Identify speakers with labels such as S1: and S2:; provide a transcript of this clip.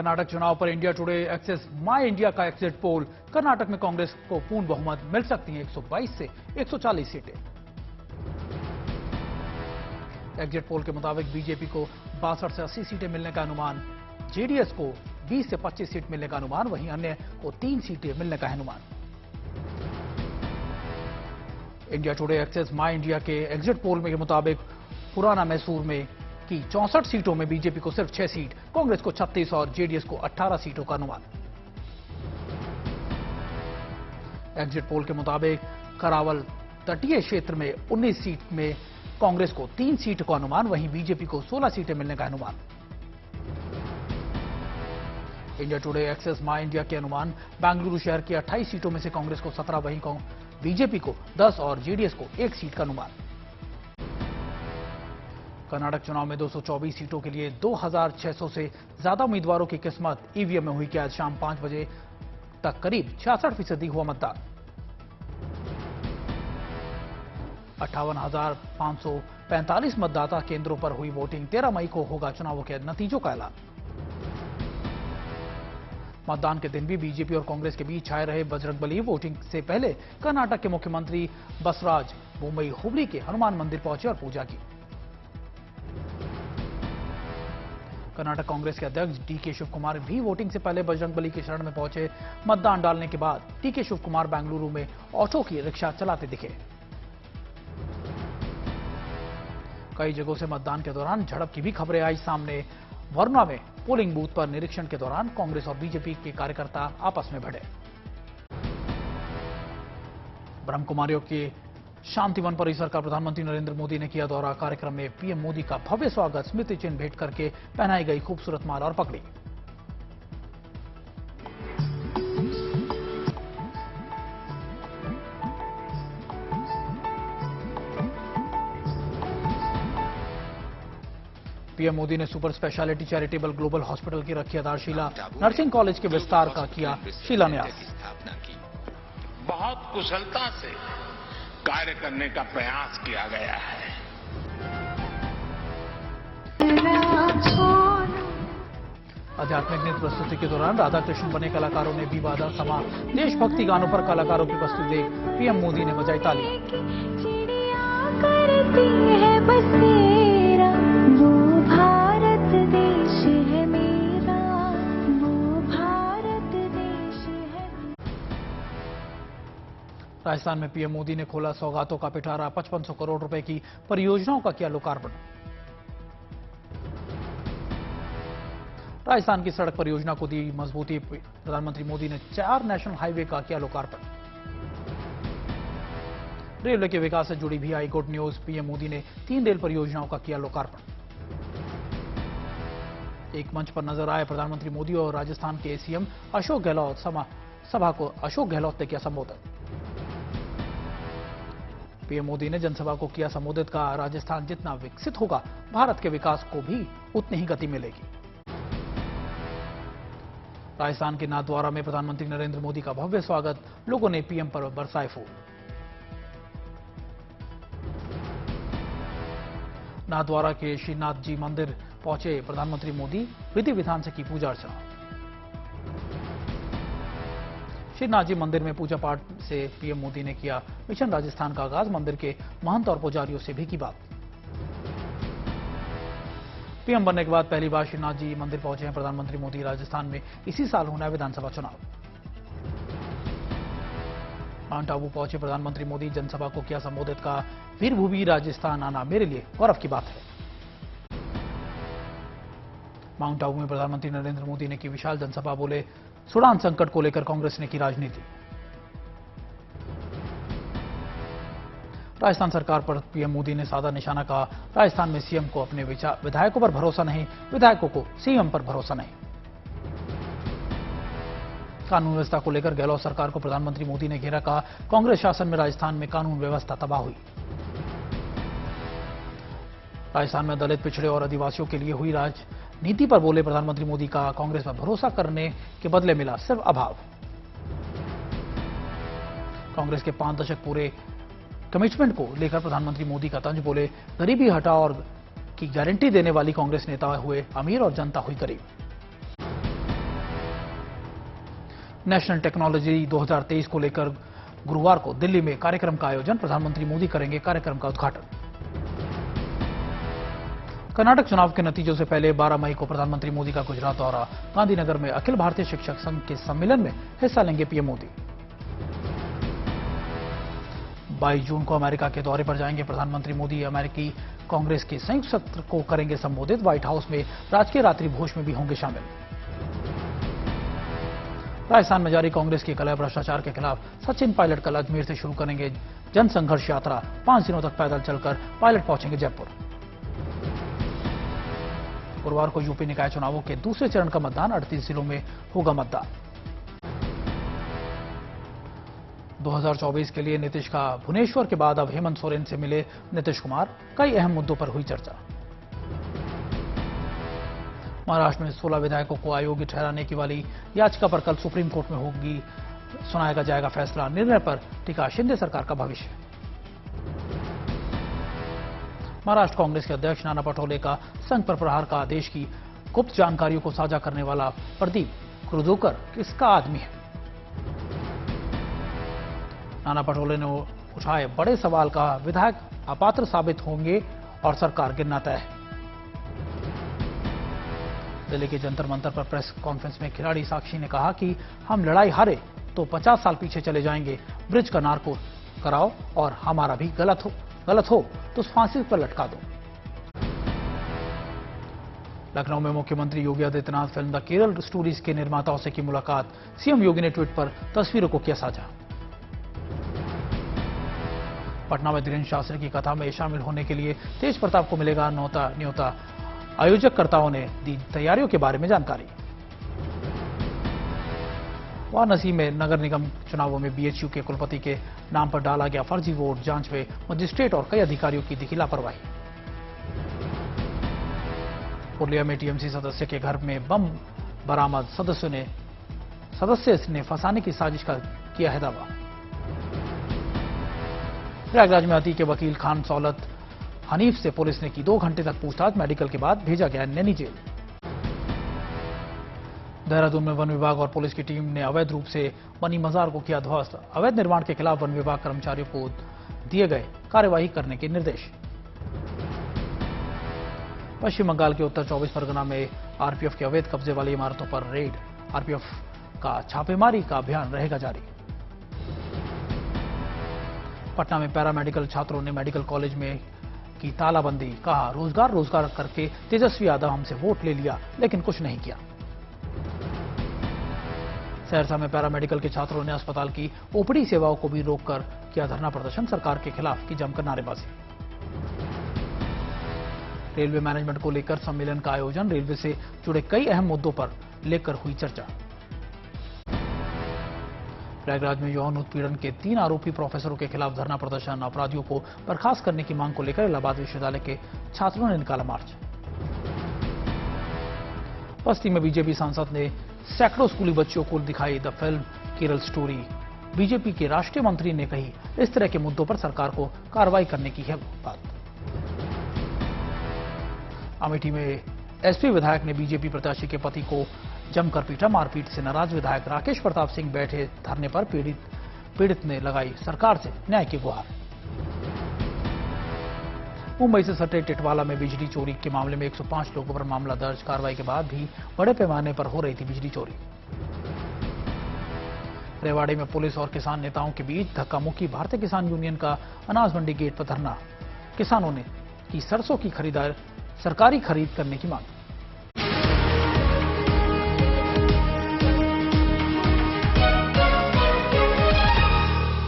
S1: कर्नाटक चुनाव पर India today access माई India का एग्जिट पोल। कर्नाटक में कांग्रेस को पूर्ण बहुमत मिल सकती है 122 से 140 सीटें। एग्जिट पोल के मुताबिक बीजेपी को 62 से 80 सीटें मिलने का अनुमान, जेडीएस को 20 से 25 सीट मिलने का अनुमान, वहीं अन्य को 3 सीटें मिलने का अनुमान। इंडिया टुडे एक्सेस माई इंडिया के एग्जिट पोल के मुताबिक पुराना मैसूर में की 64 सीटों में बीजेपी को सिर्फ 6 सीट, कांग्रेस को 36 और जेडीएस को 18 सीटों का अनुमान। एग्जिट पोल के मुताबिक करावल तटीय क्षेत्र में 19 सीट में कांग्रेस को 3 सीट का अनुमान, वहीं बीजेपी को 16 सीटें मिलने का अनुमान। इंडिया टुडे एक्सेस माई इंडिया के अनुमान, बेंगलुरु शहर की 28 सीटों में से कांग्रेस को 17, वहीं बीजेपी को 10 और जेडीएस को 1 सीट का अनुमान। कर्नाटक चुनाव में 224 सीटों के लिए 2600 से ज्यादा उम्मीदवारों की किस्मत ईवीएम में हुई कि आज शाम 5 बजे तक करीब 66% हुआ मतदान। 58,545 मतदाता केंद्रों पर हुई वोटिंग। 13 मई को होगा चुनावों के नतीजों का ऐलान। मतदान के दिन भी बीजेपी और कांग्रेस के बीच छाए रहे बजरंगबली। वोटिंग से पहले कर्नाटक के मुख्यमंत्री बसवराज मुंबई हुबली के हनुमान मंदिर पहुंचे और पूजा की। कर्नाटक कांग्रेस के अध्यक्ष डीके शिवकुमार भी वोटिंग से पहले बजरंगबली के शरण में पहुंचे। मतदान डालने के बाद डीके शिवकुमार बेंगलुरु में ऑटो की रिक्शा चलाते दिखे। कई जगहों से मतदान के दौरान झड़प की भी खबरें आई सामने। वरुणा में पोलिंग बूथ पर निरीक्षण के दौरान कांग्रेस और बीजेपी के कार्यकर्ता आपस में भिड़े। ब्रह्मकुमारियों के शांतिवन परिसर का प्रधानमंत्री नरेंद्र मोदी ने किया दौरा। कार्यक्रम में पीएम मोदी का भव्य स्वागत, स्मृति चिन्ह भेंट करके पहनाई गई खूबसूरत माला और पगड़ी। पीएम मोदी ने super speciality charitable global hospital की रखी आधारशिला। नर्सिंग कॉलेज के विस्तार का किया शिलान्यास।
S2: बहुत कुशलता से कार्य करने का प्रयास किया गया है।
S1: आध्यात्मिक नृत्य प्रस्तुति के दौरान राधा कृष्ण बने कलाकारों ने भी बाजा समा। देशभक्ति गानों पर कलाकारों की प्रस्तुति देख पीएम मोदी ने बजाई तालियां। राजस्थान में पीएम मोदी ने खोला सौगातों का पिटारा। 5500 करोड़ रुपए की परियोजनाओं का किया लोकार्पण। राजस्थान की सड़क परियोजना को दी मजबूती। प्रधानमंत्री मोदी ने 4 नेशनल हाईवे का किया लोकार्पण। रेलवे के विकास से जुड़ी भी आई गुड न्यूज। पीएम मोदी ने 3 रेल परियोजनाओं का किया लोकार्पण। एक मंच पर नजर आए प्रधानमंत्री मोदी और राजस्थान के सीएम अशोक गहलोत। सभा को अशोक गहलोत ने किया संबोधित। पीएम मोदी ने जनसभा को किया संबोधित। का राजस्थान जितना विकसित होगा, भारत के विकास को भी उतनी ही गति मिलेगी। राजस्थान के नाथद्वारा में प्रधानमंत्री नरेंद्र मोदी का भव्य स्वागत। लोगों ने पीएम पर बरसाए फूल। नाथद्वारा के श्रीनाथ जी मंदिर पहुंचे प्रधानमंत्री मोदी। विधि विधान से की पूजा अर्चना। श्रीनाथ जी मंदिर में पूजा पाठ से पीएम मोदी ने किया मिशन राजस्थान का आगाज। मंदिर के महंत और पुजारियों से भी की बात। पीएम बनने के बाद पहली बार श्रीनाथ जी मंदिर पहुंचे हैं प्रधानमंत्री मोदी। राजस्थान में इसी साल होना है विधानसभा चुनाव। माउंट आबू पहुंचे प्रधानमंत्री मोदी। जनसभा को किया संबोधित। का वीरभूमि राजस्थान आना मेरे लिए गौरव की बात है। माउंट आबू में प्रधानमंत्री नरेंद्र मोदी ने की विशाल जनसभा। बोले सूडान संकट को लेकर कांग्रेस ने की राजनीति। राजस्थान सरकार पर पीएम मोदी ने साधा निशाना। कहा राजस्थान में सीएम को अपने विधायकों पर भरोसा नहीं, विधायकों को सीएम पर भरोसा नहीं। कानून व्यवस्था को लेकर गहलोत सरकार को प्रधानमंत्री मोदी ने घेरा। कहा कांग्रेस शासन में राजस्थान में कानून व्यवस्था तबाह हुई। राजस्थान में दलित, पिछड़े और आदिवासियों के लिए हुई राजनीति पर बोले प्रधानमंत्री मोदी। का कांग्रेस पर भरोसा करने के बदले मिला सिर्फ अभाव। कांग्रेस के 5 दशक पूरे कमिटमेंट को लेकर प्रधानमंत्री मोदी का तंज। बोले गरीबी हटाओ और की गारंटी देने वाली कांग्रेस नेता हुए अमीर और जनता हुई गरीब। नेशनल टेक्नोलॉजी 2023 को लेकर गुरुवार को दिल्ली में कार्यक्रम का आयोजन, प्रधानमंत्री मोदी करेंगे कार्यक्रम का उद्घाटन। कर्नाटक चुनाव के नतीजों से पहले 12 मई को प्रधानमंत्री मोदी का गुजरात दौरा, गांधीनगर में अखिल भारतीय शिक्षक संघ के सम्मेलन में हिस्सा लेंगे पीएम मोदी। 22 जून को अमेरिका के दौरे पर जाएंगे प्रधानमंत्री मोदी, अमेरिकी कांग्रेस के संयुक्त सत्र को करेंगे संबोधित, व्हाइट हाउस में राजकीय रात्रि भोज में भी होंगे शामिल। राजस्थान में जारी कांग्रेस की कलह भ्रष्टाचार के खिलाफ सचिन पायलट कल अजमेर से शुरू करेंगे जन संघर्ष यात्रा, 5 दिनों तक पैदल चलकर पायलट पहुंचेंगे जयपुर। गुरुवार को यूपी निकाय चुनावों के दूसरे चरण का मतदान, 38 जिलों में होगा मतदान। 2024 के लिए नीतीश का भुवनेश्वर के बाद अब हेमंत सोरेन से मिले नीतीश कुमार, कई अहम मुद्दों पर हुई चर्चा। महाराष्ट्र में 16 विधायकों को अयोग्य ठहराने की वाली याचिका पर कल सुप्रीम कोर्ट में होगी सुनाया जाएगा फैसला, निर्णय पर टिका शिंदे सरकार का भविष्य। महाराष्ट्र कांग्रेस के अध्यक्ष नाना पटोले का संघ पर प्रहार का आदेश की गुप्त जानकारियों को साझा करने वाला प्रदीप कुर्दोकर किसका आदमी है? नाना पटोले ने उठाए बड़े सवाल का, विधायक अपात्र साबित होंगे और सरकार गिरना तय है। दिल्ली के जंतर मंतर पर प्रेस कॉन्फ्रेंस में खिलाड़ी साक्षी ने कहा कि हम लड़ाई हारे तो 50 साल पीछे चले जाएंगे, ब्रिज का नारको कराओ और हमारा भी गलत हो तो फांसी पर लटका दो। लखनऊ में मुख्यमंत्री Yogi Adityanath film the Kerala stories के निर्माताओं से की मुलाकात, सीएम योगी ने ट्वीट पर तस्वीरों को किया साझा। पटना में धीरेन्द्र शास्त्री की कथा में शामिल होने के लिए तेज प्रताप को मिलेगा न्योता, आयोजककर्ताओं ने दी तैयारियों के बारे में जानकारी। वाराणसी में नगर निगम चुनावों में बीएचयू के कुलपति के नाम पर डाला गया फर्जी वोट, जांच में मजिस्ट्रेट और कई अधिकारियों की दिखी लापरवाही। पुरलिया में टीएमसी सदस्य के घर में बम बरामद, सदस्य ने फंसाने की साजिश का किया है दावा। प्रयागराज में अती के वकील खान सौलत हनीफ से पुलिस ने की 2 घंटे तक पूछताछ, मेडिकल के बाद भेजा गया नैनी जेल। देहरादून में वन विभाग और पुलिस की टीम ने अवैध रूप से बनी मजार को किया ध्वस्त, अवैध निर्माण के खिलाफ वन विभाग कर्मचारियों को दिए गए कार्यवाही करने के निर्देश। पश्चिम बंगाल के उत्तर 24 परगना में आरपीएफ के अवैध कब्जे वाली इमारतों पर रेड, आरपीएफ का छापेमारी का अभियान रहेगा जारी। पटना में पैरामेडिकल छात्रों ने मेडिकल कॉलेज में की तालाबंदी, कहा रोजगार करके तेजस्वी यादव हमसे वोट ले लिया लेकिन कुछ नहीं किया। सहरसा में पैरामेडिकल के छात्रों ने अस्पताल की ओपीडी सेवाओं को भी रोककर किया धरना प्रदर्शन, सरकार के खिलाफ की जमकर नारेबाजी। रेलवे मैनेजमेंट को लेकर सम्मेलन का आयोजन, रेलवे से जुड़े कई अहम मुद्दों पर लेकर हुई चर्चा। प्रयागराज में यौन उत्पीड़न के 3 आरोपी प्रोफेसरों के खिलाफ धरना प्रदर्शन, अपराधियों को बर्खास्त करने की मांग को लेकर इलाहाबाद विश्वविद्यालय के छात्रों ने निकाला मार्च। बस्ती में बीजेपी सांसद ने सैकड़ों स्कूली बच्चों को दिखाई the film Kerala story, BJP के राष्ट्रीय मंत्री ने कही इस तरह के मुद्दों पर सरकार को कार्रवाई करने की है बात। अमेठी में एसपी विधायक ने बीजेपी प्रत्याशी के पति को जमकर पीटा, मारपीट से नाराज विधायक राकेश प्रताप सिंह बैठे धरने पर पीड़ित ने लगाई सरकार से न्याय की गुहार। मुंबई से सटे टिटवाला में बिजली चोरी के मामले में 105 लोगों पर मामला दर्ज, कार्रवाई के बाद भी बड़े पैमाने पर हो रही थी बिजली चोरी। रेवाड़ी में पुलिस और किसान नेताओं के बीच धक्का मुक्की, भारतीय किसान यूनियन का अनाज मंडी गेट पर धरना, किसानों ने की सरसों की सरकारी खरीद करने की मांग।